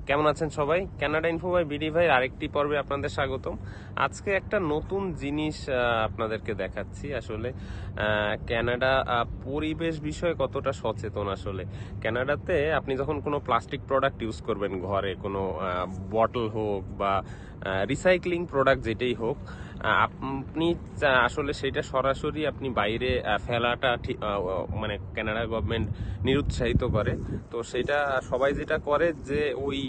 কেমন আছেন সবাই? কানাডা ইনফো বাই বিডি ভাই আরেকটি পর্বে আপনাদের স্বাগতম। আজকে একটা নতুন জিনিস আপনাদেরকে দেখাচ্ছি। আসলে কানাডা পরিবেশ বিষয়ে কতটা সচেতন। আসলে কানাডাতে আপনি যখন কোনো প্লাস্টিক প্রোডাক্ট ইউজ করবেন, ঘরে কোনো বটল হোক বা রিসাইক্লিং প্রোডাক্ট যেটাই হোক, আপনি আসলে সেটা সরাসরি আপনি বাইরে ফেলাটা মানে কানাডা গভর্নমেন্ট নিরুৎসাহিত করে। তো সেটা সবাই যেটা করে যে ওই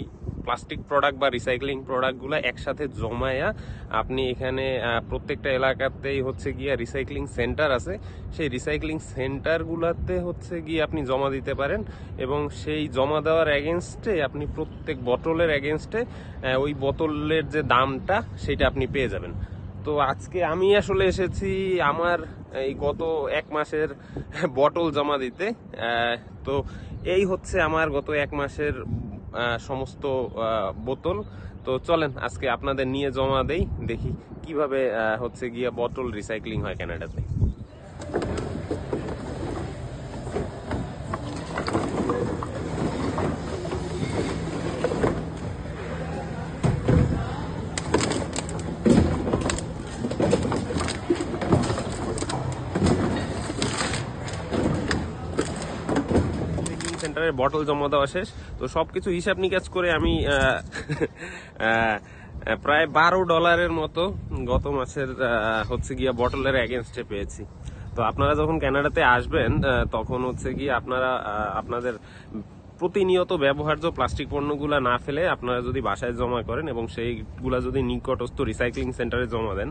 প্লাস্টিক প্রোডাক্ট বা রিসাইক্লিং প্রোডাক্টগুলো একসাথে জমায়া আপনি এখানে প্রত্যেকটা এলাকাতেই হচ্ছে গিয়ে রিসাইক্লিং সেন্টার আছে, সেই রিসাইক্লিং সেন্টারগুলোতে হচ্ছে গিয়ে আপনি জমা দিতে পারেন এবং সেই জমা দেওয়ার এগেনস্টে আপনি প্রত্যেক বোতলের এগেনস্টে ওই বোতলের যে দামটা সেটা আপনি পেয়ে যাবেন। তো আজকে আমি আসলে এসেছি আমার এই গত 1 মাসের বটল জমা দিতে। তো এই হচ্ছে আমার গত 1 মাসের সমস্ত বোতল। তো চলেন আজকে আপনাদের নিয়ে জমা দেই, দেখি কিভাবে হচ্ছে গিয়ে বোতল রিসাইক্লিং হয় কানাডাতে। সেন্টারের বটল জমা দেওয়া শেষ। তো সবকিছু হিসাব নিকাজ করে আমি প্রায় $12 মতো গত মাসের হচ্ছে গিয়া বটলের এগেনস্টে পেয়েছি। তো আপনারা যখন কানাডাতে আসবেন তখন হচ্ছে গিয়ে আপনারা আপনাদের প্রতিনিয়ত ব্যবহার্য প্লাস্টিক পণ্যগুলা না ফেলে আপনারা যদি বাসায় জমা করেন এবং সেইগুলা যদি নিকটস্থ রিসাইক্লিং সেন্টারে জমা দেন,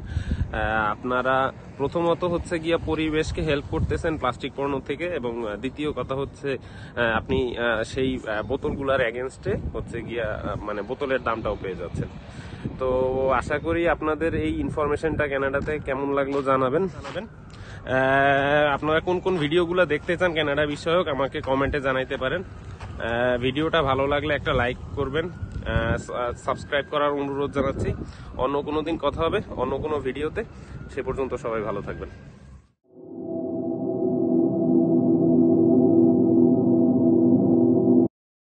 আপনারা প্রথমত হচ্ছে গিয়া পরিবেশকে হেল্প করতেছেন প্লাস্টিক পণ্য থেকে, এবং দ্বিতীয় কথা হচ্ছে আপনি সেই বোতলগুলার এগেনস্টে হচ্ছে গিয়া মানে বোতলের দামটাও পেয়ে যাচ্ছেন। তো আশা করি আপনাদের এই ইনফরমেশনটা কানাডাতে কেমন লাগলো জানাবেন। আপনারা কোন কোন ভিডিওগুলো দেখতে চান কানাডা বিষয়ক আমাকে কমেন্টে জানাইতে পারেন। ভিডিওটা ভালো লাগলে একটা লাইক করবেন, সাবস্ক্রাইব করার অনুরোধ জানাচ্ছি। অন্য কোনো দিন কথা হবে অন্য কোনো ভিডিওতে। সে পর্যন্ত সবাই ভালো থাকবেন।